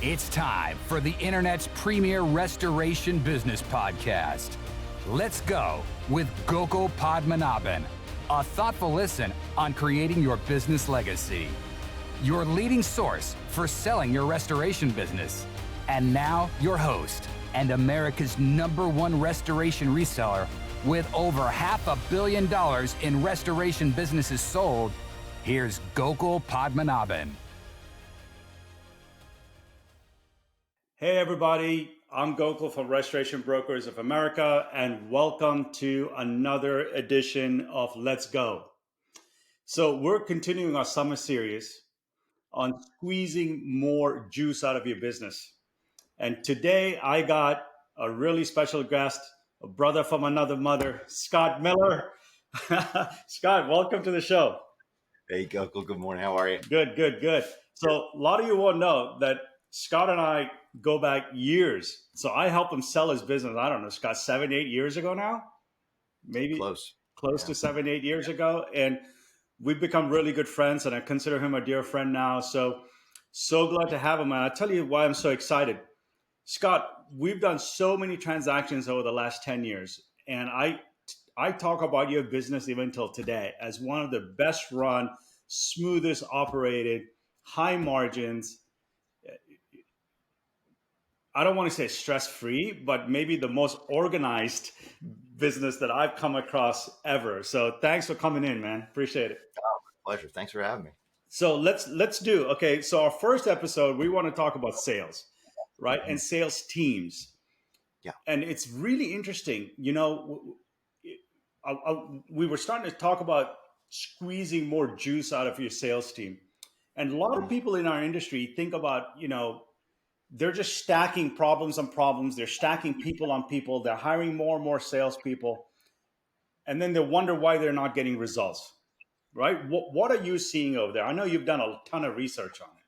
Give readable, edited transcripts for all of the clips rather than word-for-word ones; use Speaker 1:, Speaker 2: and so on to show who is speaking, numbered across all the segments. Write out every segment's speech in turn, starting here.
Speaker 1: It's time for the internet's premier restoration business podcast. Let's go with Gokul Padmanabhan, a thoughtful listen on creating your business legacy. Your leading source for selling your restoration business. And now your host and America's #1 restoration reseller with over $500 million in restoration businesses sold. Here's Gokul Padmanabhan.
Speaker 2: Hey everybody, I'm Gokul from Restoration Brokers of America, and welcome to another edition of Let's Go. So we're continuing our summer series on squeezing more juice out of your business. And today I got a really special guest, a brother from another mother, Scott Miller. Scott, welcome to the show.
Speaker 3: Hey, Gokul. Good morning. How are you?
Speaker 2: Good. So a lot of you won't know that Scott and I go back years. So I helped him sell his business. I don't know, Scott, 7-8 years ago now, maybe
Speaker 3: Close
Speaker 2: to 7-8 years ago. And we've become really good friends, and I consider him a dear friend now. So glad to have him. And I'll tell you why I'm so excited. Scott, we've done so many transactions over the last 10 years. And I talk about your business even till today as one of the best run, smoothest operated, high margins. I don't want to say stress-free, but maybe the most organized business that I've come across ever. So thanks for coming in, man. Appreciate it.
Speaker 3: Oh, my pleasure. Thanks for having me.
Speaker 2: So let's do, okay. So our first episode, we want to talk about sales, right? And sales teams.
Speaker 3: Yeah.
Speaker 2: And it's really interesting. You know, we were starting to talk about squeezing more juice out of your sales team. And a lot of people in our industry think about, you know, they're just stacking problems on problems. They're stacking people on people. They're hiring more and more salespeople. And then they wonder why they're not getting results, right? What are you seeing over there? I know you've done a ton of research on it.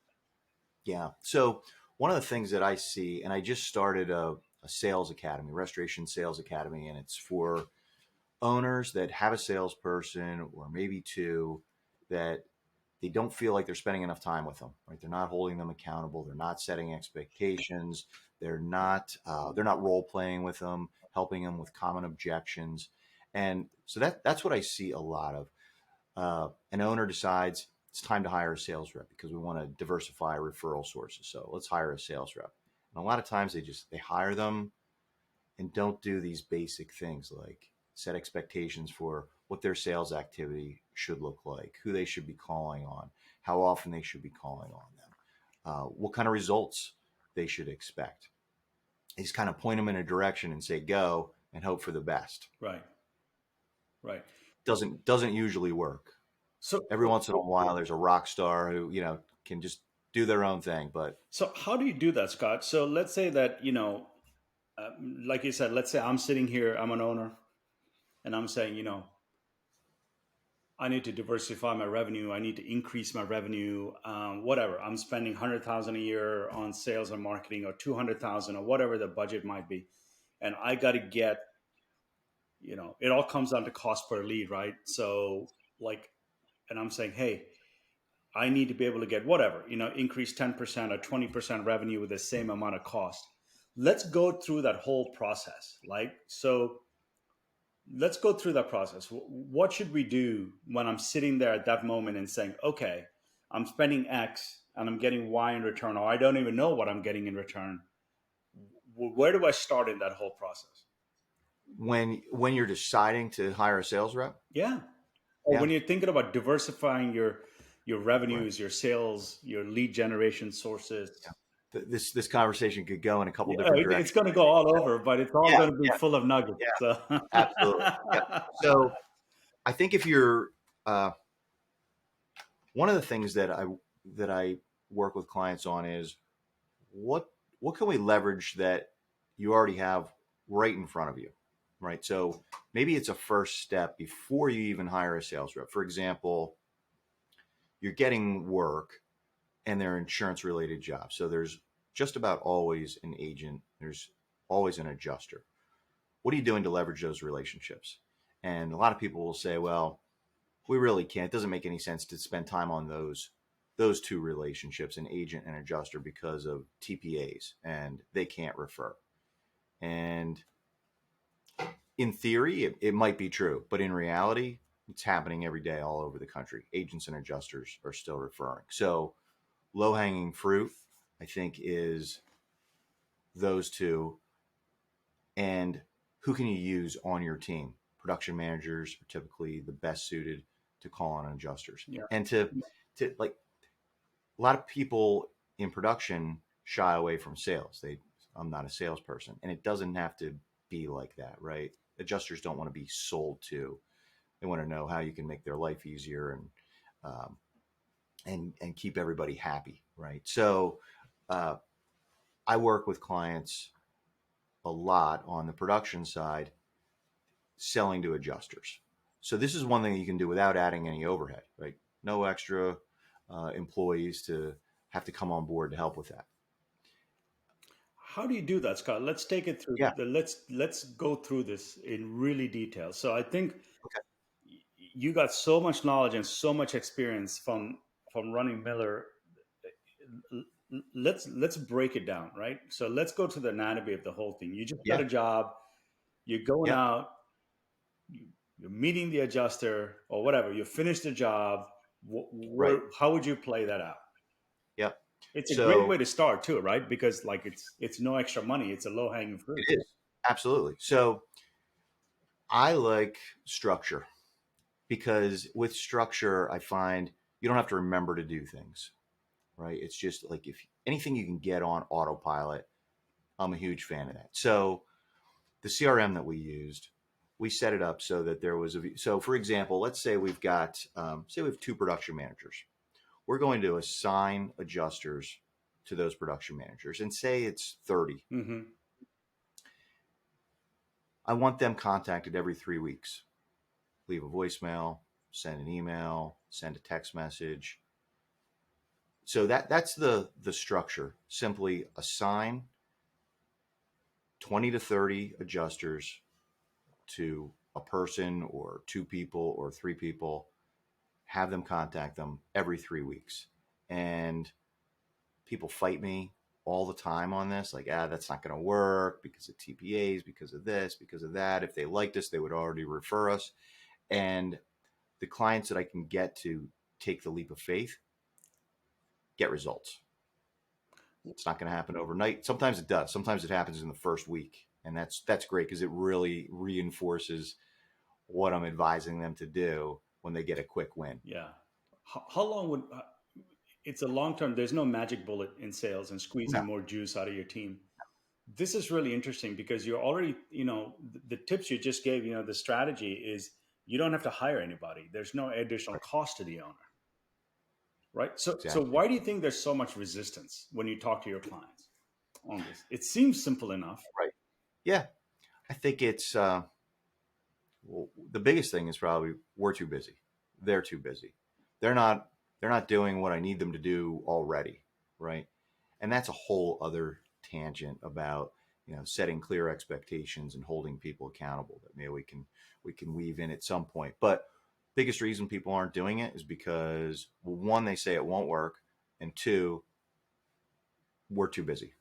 Speaker 3: Yeah. So one of the things that I see, and I just started a sales academy, restoration sales academy, and it's for owners that have a salesperson or maybe two that they don't feel like they're spending enough time with them, right? They're not holding them accountable. They're not setting expectations. They're not role playing with them, helping them with common objections. And so that's what I see a lot of. An owner decides it's time to hire a sales rep because we want to diversify referral sources. So let's hire a sales rep. And a lot of times they hire them and don't do these basic things like set expectations for what their sales activity should look like, who they should be calling on, how often they should be calling on them, what kind of results they should expect. They just kind of point them in a direction and say, go and hope for the best.
Speaker 2: Right.
Speaker 3: Doesn't usually work.
Speaker 2: So
Speaker 3: every once in a while, there's a rock star who, can just do their own thing. But
Speaker 2: so how do you do that, Scott? So let's say that, like you said, let's say I'm sitting here, I'm an owner, and I'm saying, I need to diversify my revenue. I need to increase my revenue. Whatever. I'm spending $100,000 a year on sales and marketing, or $200,000, or whatever the budget might be, and I got to get, it all comes down to cost per lead, right? So and I'm saying, hey, I need to be able to get whatever, increase 10% or 20% revenue with the same amount of cost. Let's go through that whole process. Let's go through that process. What should we do when I'm sitting there at that moment and saying, okay, I'm spending X and I'm getting Y in return, or I don't even know what I'm getting in return. Where do I start in that whole process?
Speaker 3: When you're deciding to hire a sales rep?
Speaker 2: Yeah. Or when you're thinking about diversifying your revenues, your sales, your lead generation sources.
Speaker 3: Yeah. This conversation could go in a couple different directions.
Speaker 2: It's going to go all over, but it's all going to be full of nuggets.
Speaker 3: Yeah,
Speaker 2: so.
Speaker 3: Absolutely. Yeah. So I think if you're one of the things that I work with clients on is what can we leverage that you already have right in front of you, right? So maybe it's a first step before you even hire a sales rep. For example, you're getting work and they're insurance related jobs. So there's just about always an agent. There's always an adjuster. What are you doing to leverage those relationships? And a lot of people will say, well, we really can't. It doesn't make any sense to spend time on those those two relationships, an agent and adjuster, because of TPAs, and they can't refer. And in theory, it might be true, but in reality, it's happening every day all over the country. Agents and adjusters are still referring. So low hanging fruit, I think, is those two. And who can you use on your team? Production managers are typically the best suited to call on adjusters.
Speaker 2: Yeah.
Speaker 3: And to like, a lot of people in production shy away from sales. I'm not a salesperson, and it doesn't have to be like that, right? Adjusters don't want to be sold to. They want to know how you can make their life easier and keep everybody happy, right? So I work with clients a lot on the production side, selling to adjusters. So this is one thing you can do without adding any overhead, right? No extra employees to have to come on board to help with that.
Speaker 2: How do you do that, Scott? Let's take it through.
Speaker 3: Yeah.
Speaker 2: Let's go through this in really detail. So I think
Speaker 3: Okay.
Speaker 2: you got so much knowledge and so much experience from running Miller. Let's break it down, right? So let's go to the anatomy of the whole thing. You just got
Speaker 3: Yeah.
Speaker 2: a job. You're going
Speaker 3: Yeah.
Speaker 2: out. You're meeting the adjuster or whatever. You finish the job.
Speaker 3: Right.
Speaker 2: How would you play that out?
Speaker 3: Yep.
Speaker 2: It's a great
Speaker 3: So
Speaker 2: way to start too, right? Because like it's no extra money. It's a low hanging fruit.
Speaker 3: it is. Absolutely. So I like structure, because with structure, I find you don't have to remember to do things, right? It's just like, if anything you can get on autopilot, I'm a huge fan of that. So the CRM that we used, we set it up so that there was so for example, let's say we've got, say we have two production managers. We're going to assign adjusters to those production managers, and say it's 30.
Speaker 2: Mm-hmm.
Speaker 3: I want them contacted every 3 weeks. Leave a voicemail, send an email, send a text message. So that's the structure. Simply assign 20 to 30 adjusters to a person or two people or three people, have them contact them every 3 weeks. And people fight me all the time on this, like, that's not going to work because of TPAs, because of this, because of that. If they liked us, they would already refer us. And the clients that I can get to take the leap of faith get results. It's not going to happen overnight. Sometimes it does. Sometimes it happens in the first week. And that's great, because it really reinforces what I'm advising them to do when they get a quick win.
Speaker 2: Yeah. How long would it's a long term? There's no magic bullet in sales and squeezing
Speaker 3: No.
Speaker 2: more juice out of your team. This is really interesting because you're already, the tips you just gave, the strategy is you don't have to hire anybody. There's no additional cost to the owner. Right. So
Speaker 3: Exactly.
Speaker 2: why do you think there's so much resistance when you talk to your clients on this? It seems simple enough.
Speaker 3: Right. Yeah. I think it's, well, the biggest thing is probably we're too busy. They're too busy. They're not doing what I need them to do already. Right. And that's a whole other tangent about, setting clear expectations and holding people accountable that maybe we can weave in at some point. But biggest reason people aren't doing it is because, well, one, they say it won't work, and two, we're too busy.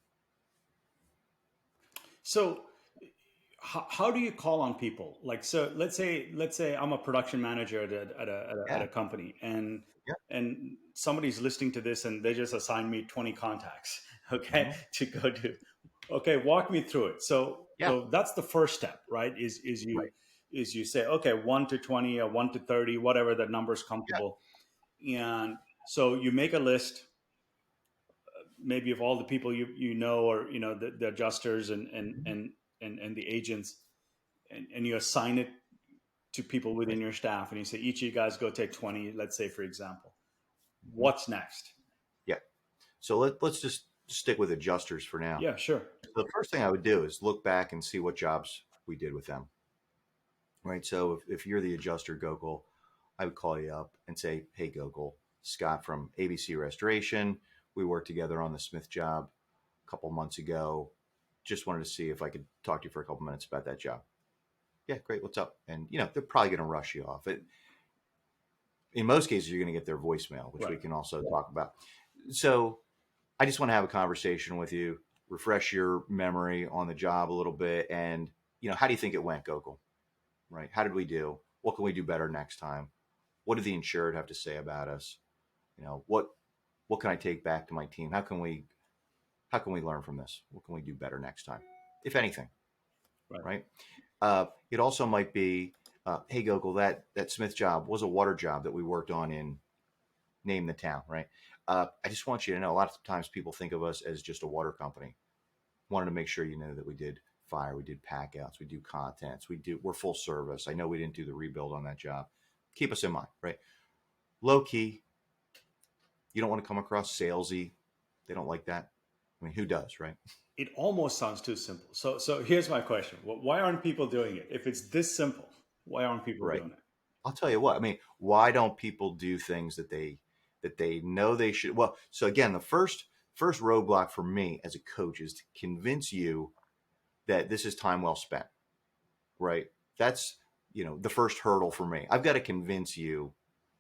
Speaker 2: So how do you call on people? Like, so let's say I'm a production manager at a company, and
Speaker 3: Yeah.
Speaker 2: and somebody's listening to this and they just assigned me 20 contacts, okay,
Speaker 3: Mhm.
Speaker 2: to go do. Okay, walk me through it. So that's the first step, right? Is you say, okay, 1 to 20 or 1 to 30, whatever the number's comfortable. And so you make a list, maybe of all the people or the adjusters and the agents, and you assign it to people within your staff, and you say each of you guys go take 20, let's say, for example. What's next?
Speaker 3: Yeah. So let's just stick with adjusters for now.
Speaker 2: Yeah, sure.
Speaker 3: The first thing I would do is look back and see what jobs we did with them. Right. So if you're the adjuster, Gokul, I would call you up and say, hey, Gokul, Scott from ABC Restoration. We worked together on the Smith job a couple months ago. Just wanted to see if I could talk to you for a couple minutes about that job. Yeah, great. What's up? And, they're probably going to rush you off. in most cases, you're going to get their voicemail, which we
Speaker 2: Right.
Speaker 3: can also talk about. So I just want to have a conversation with you, refresh your memory on the job a little bit. And, how do you think it went, Gokul? Right? How did we do? What can we do better next time? What did the insured have to say about us? What can I take back to my team? How can we learn from this? What can we do better next time, if anything?
Speaker 2: Right.
Speaker 3: Right. It also might be, hey Gokul, that Smith job was a water job that we worked on in name the town. Right. I just want you to know, a lot of times people think of us as just a water company. Wanted to make sure you know that we did fire, we did pack outs, we do contents, we're full service. I know we didn't do the rebuild on that job. Keep us in mind. Right. Low key. You don't want to come across salesy. They don't like that. I mean, who does, right?
Speaker 2: It almost sounds too simple. So here's my question: why aren't people doing it? If it's this simple, why aren't people
Speaker 3: Right.
Speaker 2: doing it?
Speaker 3: I'll tell you what. I mean, why don't people do things that they know they should? Well, so again, the first roadblock for me as a coach is to convince you that this is time well spent. Right. That's the first hurdle for me. I've got to convince you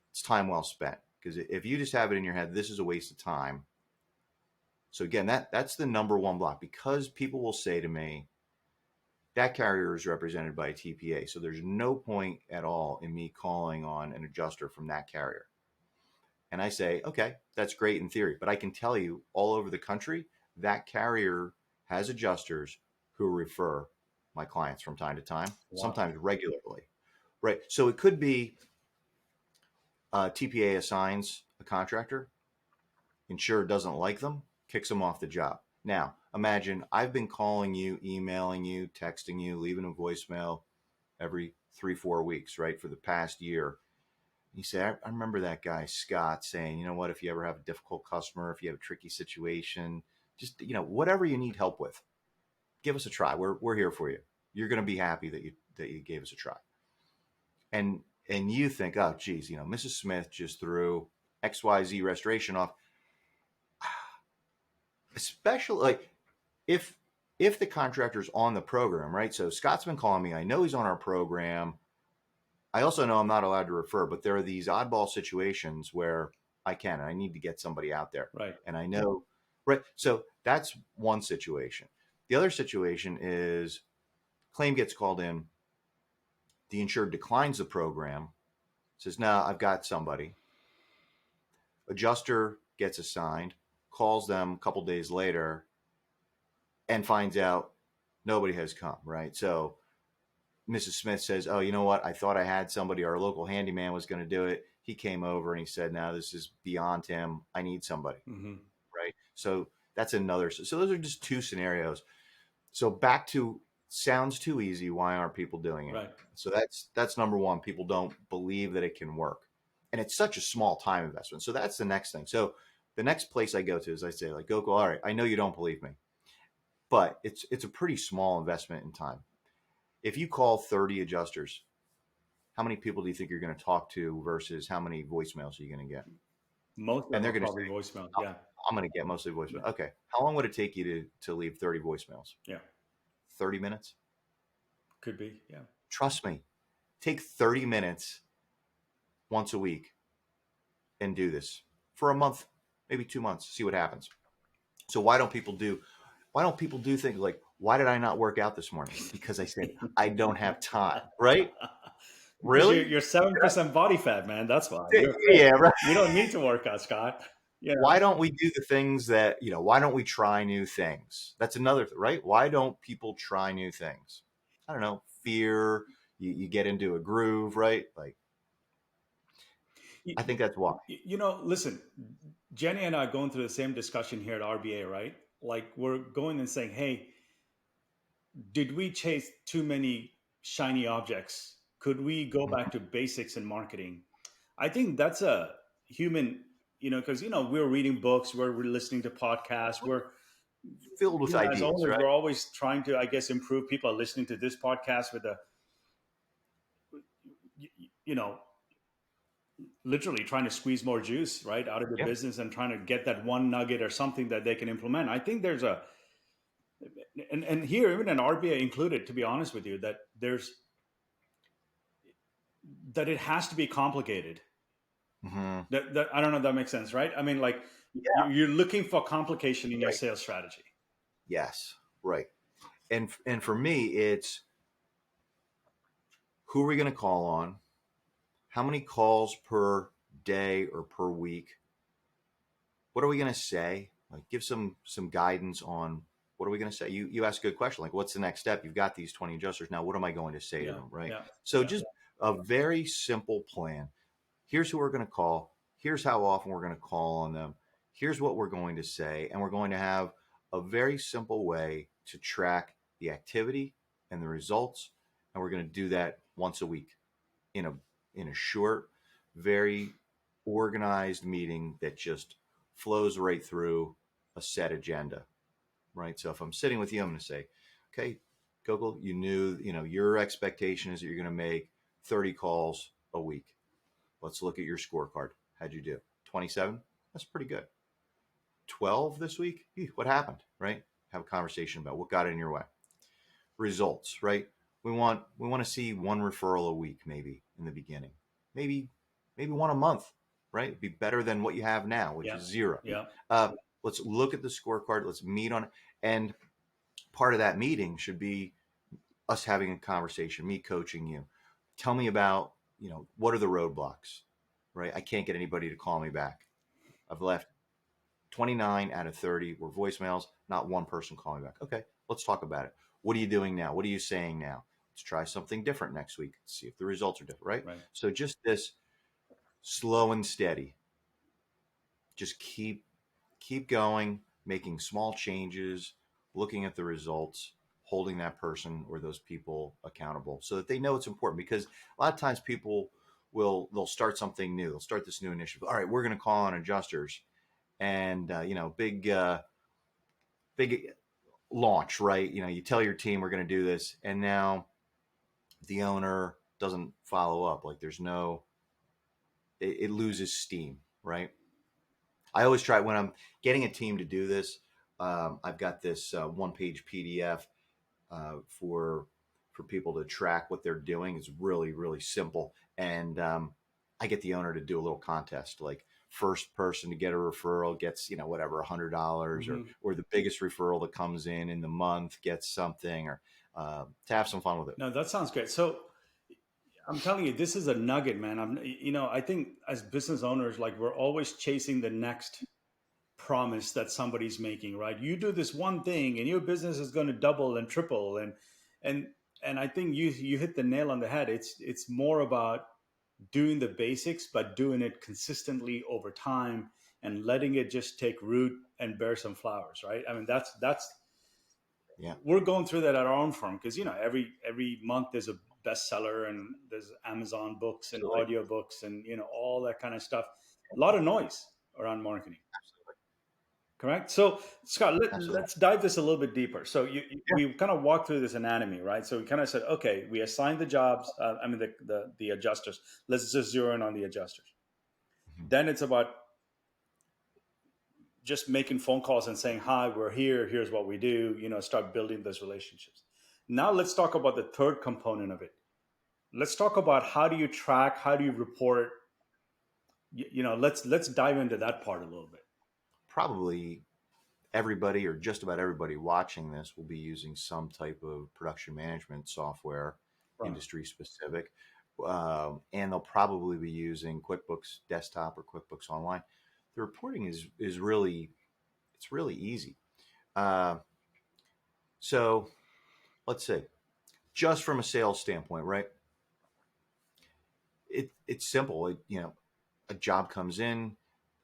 Speaker 3: it's time well spent, because if you just have it in your head, this is a waste of time. So again, that's the number one block, because people will say to me, that carrier is represented by a TPA, so there's no point at all in me calling on an adjuster from that carrier. And I say, okay, that's great in theory, but I can tell you all over the country, that carrier has adjusters who refer my clients from time to time,
Speaker 2: Wow.
Speaker 3: sometimes regularly. Right. So it could be TPA assigns a contractor, insurer doesn't like them, kicks them off the job. Now, imagine I've been calling you, emailing you, texting you, leaving a voicemail every 3-4 weeks, right, for the past year. You say, I remember that guy, Scott, saying, you know what, if you ever have a difficult customer, if you have a tricky situation, just, whatever you need help with, give us a try. We're here for you. You're going to be happy that you gave us a try. And you think, oh, geez, Mrs. Smith just threw XYZ restoration off. Especially like if the contractor's on the program, right? So Scott's been calling me. I know he's on our program. I also know I'm not allowed to refer, but there are these oddball situations where I need to get somebody out there.
Speaker 2: Right.
Speaker 3: And I know, right? So that's one situation. The other situation is claim gets called in. The insured declines the program, says, no, I've got somebody. Adjuster gets assigned, calls them a couple days later, and finds out nobody has come, right? So Mrs. Smith says, oh, you know what? I thought I had somebody. Our local handyman was going to do it. He came over and he said, no, this is beyond him. I need somebody, right? So that's another. So those are just two scenarios. So back to sounds too easy. Why aren't people doing it?
Speaker 2: Right.
Speaker 3: So that's number one. People don't believe that it can work. And it's such a small time investment. So that's the next thing. So the next place I go to is I say, like, Gokul, all right, I know you don't believe me, but it's a pretty small investment in time. If you call 30 adjusters, how many people do you think you're going to talk to versus how many voicemails are you going to get?
Speaker 2: Most of
Speaker 3: And
Speaker 2: them
Speaker 3: they're
Speaker 2: are
Speaker 3: going to
Speaker 2: probably
Speaker 3: say,
Speaker 2: voicemail.
Speaker 3: oh,
Speaker 2: Yeah.
Speaker 3: I'm going to get mostly voicemail.
Speaker 2: Yeah.
Speaker 3: Okay. How long would it take you to leave 30 voicemails?
Speaker 2: Yeah.
Speaker 3: 30 minutes?
Speaker 2: Could be. Yeah.
Speaker 3: Trust me. Take 30 minutes once a week and do this for a month, maybe 2 months, see what happens. So why don't people do things like, why did I not work out this morning? Because I said, I don't have time, right? Really?
Speaker 2: You're 7% body fat, man. That's why.
Speaker 3: Yeah, right.
Speaker 2: You don't need to work out, Scott. Yeah.
Speaker 3: Why don't we do the things that, why don't we try new things? That's another thing, right? Why don't people try new things? I don't know, fear, you get into a groove, right? Like, I think that's why.
Speaker 2: Listen, Jenny and I are going through the same discussion here at RBA, right? Like we're going and saying, hey, did we chase too many shiny objects? Could we go back to basics in marketing? I think that's a human, because, we're reading books, we're listening to podcasts, we're
Speaker 3: Filled with
Speaker 2: as
Speaker 3: ideas,
Speaker 2: owners,
Speaker 3: right?
Speaker 2: we're always trying to, I guess, improve. People are listening to this podcast with literally trying to squeeze more juice right out of the
Speaker 3: Yeah.
Speaker 2: business and trying to get that one nugget or something that they can implement. I think there's and here, even an RBA included, to be honest with you, that it has to be complicated
Speaker 3: Hmm.
Speaker 2: That I don't know if that makes sense, right? I mean, like
Speaker 3: Yeah.
Speaker 2: you're looking for complication in your
Speaker 3: Right.
Speaker 2: sales strategy.
Speaker 3: Yes. Right. And for me, it's who are we going to call on? How many calls per day or per week? What are we going to say? Like, give some guidance on what are we going to say. You ask a good question, like, what's the next step? You've got these 20 adjusters now. What am I going to say to
Speaker 2: Yeah,
Speaker 3: them? Right.
Speaker 2: yeah,
Speaker 3: So
Speaker 2: yeah,
Speaker 3: just a very simple plan. Here's who we're going to call. Here's how often we're going to call on them. Here's what we're going to say, and we're going to have a very simple way to track the activity and the results, and we're going to do that once a week in a short, very organized meeting that just flows right through a set agenda, right? So if I'm sitting with you, I'm going to say, okay, Gokul, your expectation is that you're going to make 30 calls a week. Let's look at your scorecard. How'd you do? 27? That's pretty good. 12 this week? What happened, right? Have a conversation about what got in your way. Results, right? We want to see one referral a week, maybe in the beginning, maybe one a month, right? It'd be better than what you have now, which
Speaker 2: yeah,
Speaker 3: is zero.
Speaker 2: yeah.
Speaker 3: Let's look at the scorecard. Let's meet on it, and part of that meeting should be us having a conversation, me coaching you. Tell me about, what are the roadblocks, right? I can't get anybody to call me back. I've left 29 out of 30 were voicemails, not one person calling me back. Okay, let's talk about it. What are you doing now? What are you saying now? Let's try something different next week. See if the results are different, right?
Speaker 2: Right.
Speaker 3: So just this slow and steady. Just keep going, making small changes, looking at the results, holding that person or those people accountable so that they know it's important, because a lot of times people they'll start something new. They'll start this new initiative. All right, we're going to call on adjusters and big launch, right? You tell your team we're going to do this, and now the owner doesn't follow up. Like it loses steam, right? I always try when I'm getting a team to do this. I've got this one-page PDF for people to track what they're doing. It's really really simple, and I get the owner to do a little contest, like first person to get a referral gets whatever $100,
Speaker 2: Mm-hmm.
Speaker 3: or the biggest referral that comes in the month gets something, or to have some fun with it.
Speaker 2: No, that sounds great. So I'm telling you, this is a nugget, man. I think as business owners, like we're always chasing the next promise that somebody's making, right? You do this one thing and your business is going to double and triple. And, and I think you hit the nail on the head. It's more about doing the basics, but doing it consistently over time and letting it just take root and bear some flowers, right? I mean, that's
Speaker 3: Yeah,
Speaker 2: we're going through that at our own firm because every month there's a bestseller and there's Amazon books and
Speaker 3: absolutely.
Speaker 2: audio books and all that kind of stuff. A lot of noise around marketing. Correct. So, Scott,
Speaker 3: Absolutely.
Speaker 2: let's dive this a little bit deeper. So,
Speaker 3: Yeah.
Speaker 2: we kind of walked through this anatomy, right? So, we kind of said, okay, we assigned the jobs. I mean, the adjusters. Let's just zero in on the adjusters.
Speaker 3: Mhm.
Speaker 2: Then it's about just making phone calls and saying, "Hi, we're here. Here's what we do." Start building those relationships. Now, let's talk about the third component of it. Let's talk about how do you track, how do you report. Let's dive into that part a little bit.
Speaker 3: Probably everybody, or just about everybody watching this, will be using some type of production management software,
Speaker 2: Right.
Speaker 3: industry specific, and they'll probably be using QuickBooks Desktop or QuickBooks Online. The reporting is really it's really easy. Uh, so let's see, just from a sales standpoint, right? It's simple. A job comes in,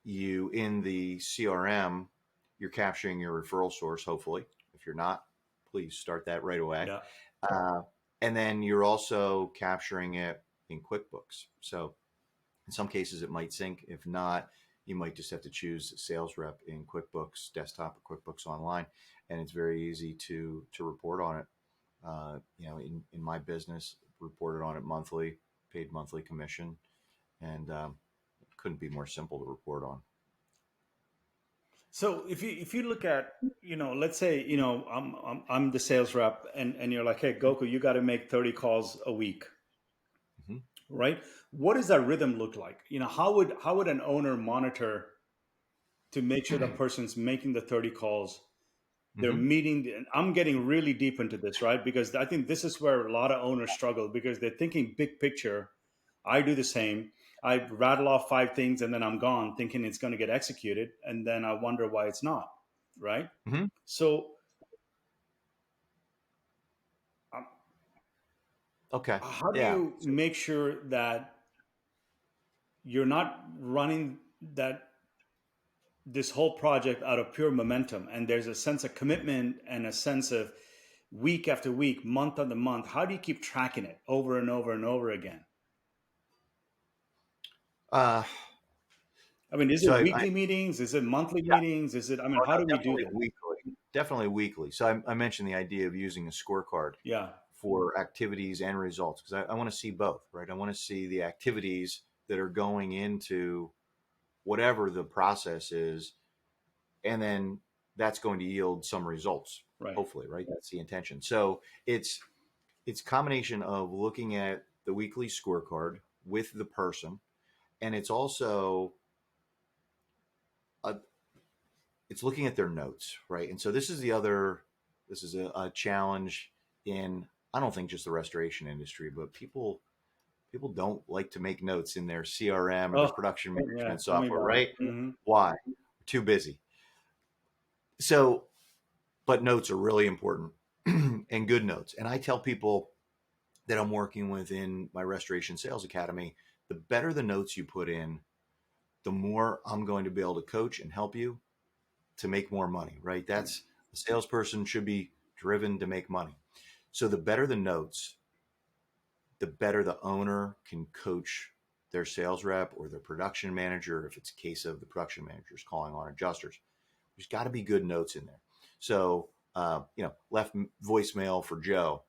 Speaker 3: you in the CRM, you're capturing your referral source. Hopefully, if you're not, please start that right away.
Speaker 2: Yeah.
Speaker 3: Uh, and then you're also capturing it in QuickBooks. So in some cases it might sync. If not, you might just have to choose sales rep in QuickBooks Desktop or QuickBooks Online, and it's very easy to report on it. In my business, reported on it monthly, paid monthly commission, and couldn't be more simple to report on.
Speaker 2: So if you look at let's say I'm the sales rep and you're like, hey Goku, you got to make 30 calls a week.
Speaker 3: Mhm.
Speaker 2: right? What does that rhythm look like? How would an owner monitor to make sure the person's making the 30 calls, they're
Speaker 3: Hmm.
Speaker 2: meeting? And I'm getting really deep into this, right? Because I think this is where a lot of owners struggle, because they're thinking big picture. I do the same. I rattle off five things and then I'm gone, thinking it's going to get executed, and then I wonder why it's not, right?
Speaker 3: Hmm.
Speaker 2: So um,
Speaker 3: Okay.
Speaker 2: how do
Speaker 3: Yeah.
Speaker 2: you make sure that you're not running that this whole project out of pure momentum, and there's a sense of commitment and a sense of week after week, month after month? How do you keep tracking it over and over and over again?
Speaker 3: Uh,
Speaker 2: I mean, is
Speaker 3: so
Speaker 2: it
Speaker 3: I
Speaker 2: weekly meetings? Is it monthly
Speaker 3: yeah.
Speaker 2: meetings? Is it, I mean,
Speaker 3: Oh,
Speaker 2: how
Speaker 3: no,
Speaker 2: do we do
Speaker 3: definitely
Speaker 2: that?
Speaker 3: weekly. Definitely weekly. So I mentioned the idea of using a scorecard
Speaker 2: Yeah,
Speaker 3: for activities and results, because I want to see both, right? I want to see the activities that are going into whatever the process is, and then that's going to yield some results,
Speaker 2: right.
Speaker 3: hopefully, right? That's the intention. So it's a combination of looking at the weekly scorecard with the person, and it's also a, it's looking at their notes, right? And so this is a challenge in, I don't think just the restoration industry, but people don't like to make notes in their CRM or their
Speaker 2: Oh,
Speaker 3: production
Speaker 2: yeah.
Speaker 3: management
Speaker 2: Tell me
Speaker 3: software,
Speaker 2: about it.
Speaker 3: right?
Speaker 2: Hmm.
Speaker 3: Why? Too busy. So, but notes are really important and good notes. And I tell people that I'm working with in my Restoration Sales Academy, the better the notes you put in, the more I'm going to be able to coach and help you to make more money, right? That's a salesperson should be driven to make money. So the better the notes, the better the owner can coach their sales rep or their production manager. If it's a case of the production managers calling on adjusters, there's got to be good notes in there. So, left voicemail for Joe.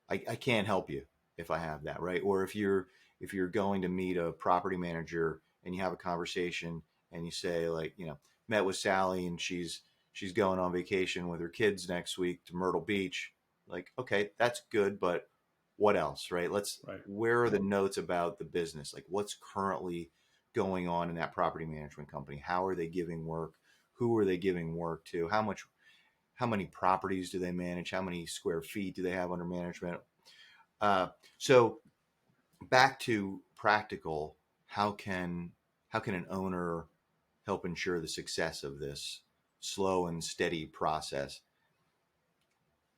Speaker 3: I can't help you if I have that, right? Or if you're going to meet a property manager and you have a conversation and you say, like, met with Sally and she's going on vacation with her kids next week to Myrtle Beach. Like, okay, that's good, but what else, right?
Speaker 2: Right.
Speaker 3: Where are the notes about the business? Like, what's currently going on in that property management company? How are they giving work? Who are they giving work to? How many properties do they manage? How many square feet do they have under management? Uh, so back to practical, how can an owner help ensure the success of this slow and steady process?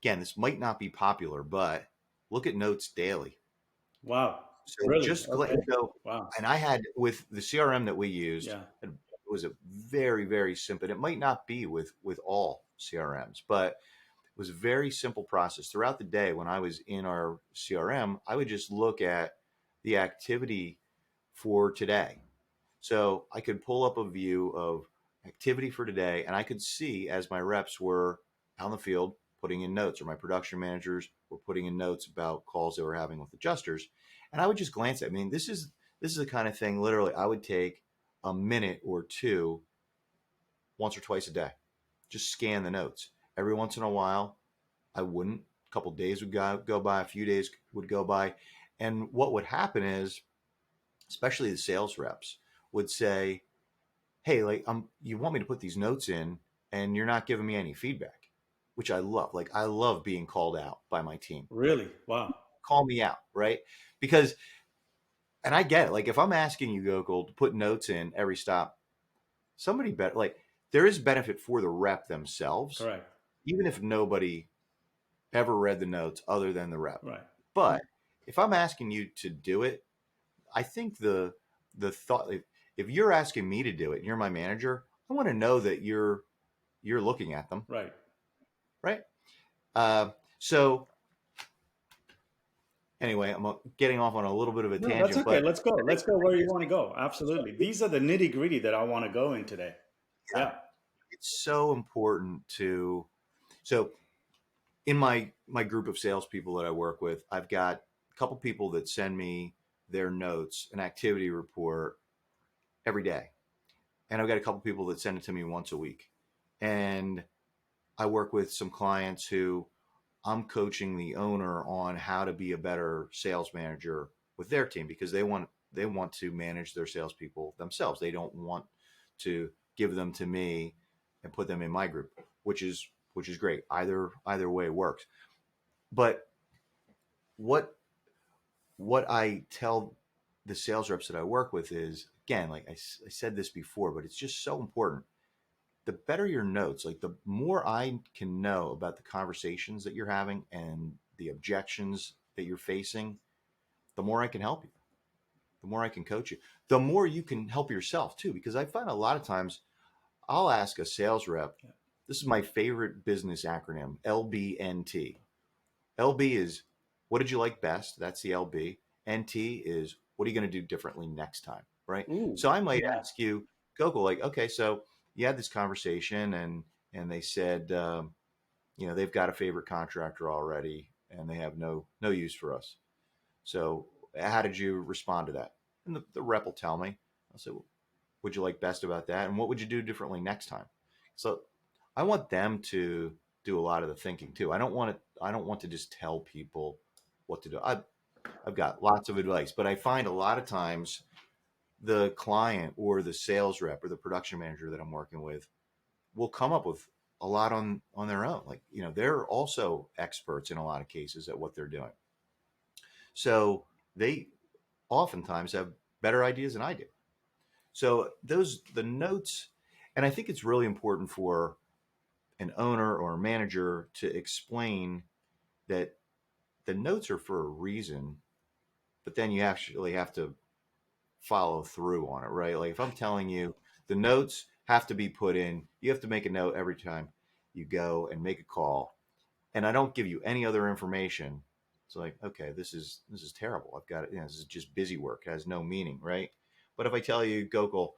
Speaker 3: Again, this might not be popular, but look at notes daily.
Speaker 2: Wow.
Speaker 3: So
Speaker 2: Really?
Speaker 3: just
Speaker 2: Okay.
Speaker 3: so,
Speaker 2: Wow.
Speaker 3: and I had with the CRM that we used,
Speaker 2: Yeah.
Speaker 3: it was a very, very simple. It might not be with all CRMs, but it was a very simple process. Throughout the day, when I was in our CRM, I would just look at the activity for today. So I could pull up a view of activity for today, and I could see as my reps were out in the field putting in notes, or my production managers were putting in notes about calls they were having with adjusters. And I would just glance at. I mean, this is the kind of thing. Literally, I would take a minute or two once or twice a day, just scan the notes. Every once in a while, I wouldn't. A couple days would go by, a few days would go by. And what would happen is, especially the sales reps would say, hey, like, you want me to put these notes in and you're not giving me any feedback, which I love. Like, I love being called out by my team. Like,
Speaker 2: Really? Wow.
Speaker 3: call me out, right? Because, and I get it. Like, if I'm asking you, Gokul, to put notes in every stop, somebody better, like, there is benefit for the rep themselves,
Speaker 2: Correct.
Speaker 3: even if nobody ever read the notes other than the rep.
Speaker 2: Right.
Speaker 3: But if I'm asking you to do it, I think the thought, if you're asking me to do it and you're my manager, I want to know that you're looking at them,
Speaker 2: Right.
Speaker 3: right? Uh, so anyway, I'm getting off on a little bit of a
Speaker 2: No, that's
Speaker 3: tangent,
Speaker 2: okay.
Speaker 3: but
Speaker 2: Let's go.
Speaker 3: I think
Speaker 2: Let's go where you want to go. Absolutely. These are the nitty gritty that I want to go in today.
Speaker 3: yeah,
Speaker 2: Yeah.
Speaker 3: it's so important to. So in my group of salespeople that I work with, I've got a couple people that send me their notes, an activity report every day, and I've got a couple people that send it to me once a week. And I work with some clients who I'm coaching the owner on how to be a better sales manager with their team because they want to manage their salespeople themselves. They don't want to give them to me and put them in my group, which is great. Either way works. But what I tell the sales reps that I work with is, again, like I said this before, but it's just so important. The better your notes, like the more I can know about the conversations that you're having and the objections that you're facing, the more I can help you, the more I can coach you, the more you can help yourself too. Because I find a lot of times I'll ask a sales rep, this is my favorite business acronym, LBNT. LB is, what did you like best? That's the LB. NT is, what are you going to do differently next time? Right.
Speaker 2: Ooh,
Speaker 3: So I might ask you, Gokul, like, okay, so you had this conversation and they said, they've got a favorite contractor already and they have no use for us. So how did you respond to that? And the rep will tell me. I'll say, well, what would you like best about that? And what would you do differently next time? So I want them to do a lot of the thinking too. I don't want to just tell people what to do. I've got lots of advice, but I find a lot of times the client or the sales rep or the production manager that I'm working with will come up with a lot on their own. Like, they're also experts in a lot of cases at what they're doing. So they oftentimes have better ideas than I do. So the notes, and I think it's really important for an owner or a manager to explain that the notes are for a reason, but then you actually have to follow through on it, right? Like if I'm telling you the notes have to be put in, you have to make a note every time you go and make a call, and I don't give you any other information. It's like, okay, this is terrible. I've got it. This is just busy work. It has no meaning, right? But if I tell you, Gokul,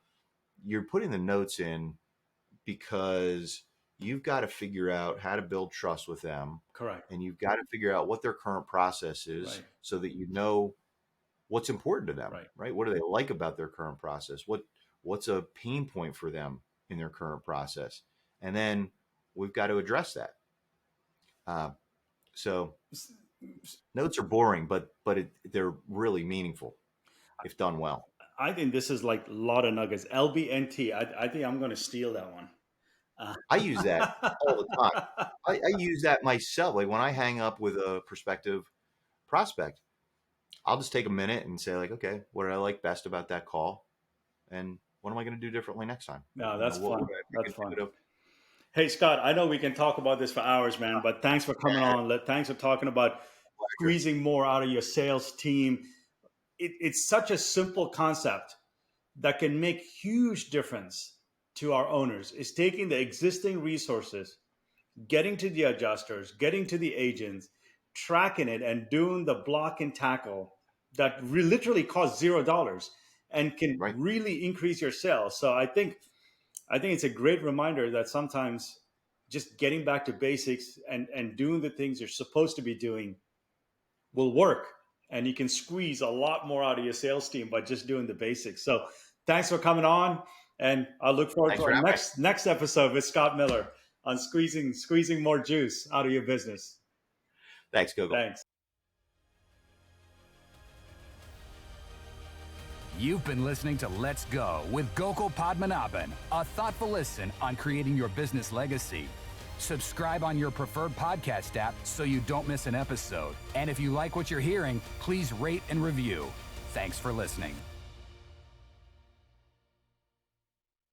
Speaker 3: you're putting the notes in because you've got to figure out how to build trust with them.
Speaker 2: Correct.
Speaker 3: And you've got to figure out what their current process is, right, so that you know what's important to them, right? What do they like about their current process? What's a pain point for them in their current process? And then we've got to address that. So notes are boring, but they're really meaningful if done well.
Speaker 2: I think this is like a lot of nuggets. LBNT. I think I'm going to steal that one.
Speaker 3: I use that all the time. I use that myself. Like when I hang up with a prospective prospect, I'll just take a minute and say like, okay, what did I like best about that call? And what am I going to do differently next time?
Speaker 2: No, that's fun. That's fun. Hey, Scott, I know we can talk about this for hours, man, but thanks for coming on. Thanks for talking about squeezing more out of your sales team. It's such a simple concept that can make huge difference to our owners. It's taking the existing resources, getting to the adjusters, getting to the agents, tracking it, and doing the block and tackle that literally costs $0 and can really increase your sales. So I think it's a great reminder that sometimes just getting back to basics and doing the things you're supposed to be doing will work. And you can squeeze a lot more out of your sales team by just doing the basics. So thanks for coming on. And I look forward to our next episode with Scott Miller on squeezing more juice out of your business.
Speaker 3: Thanks, Gokul.
Speaker 2: Thanks.
Speaker 1: You've been listening to Let's Go with Gokul Padmanabhan, a thoughtful listen on creating your business legacy. Subscribe on your preferred podcast app so you don't miss an episode. And if you like what you're hearing, please rate and review. Thanks for listening.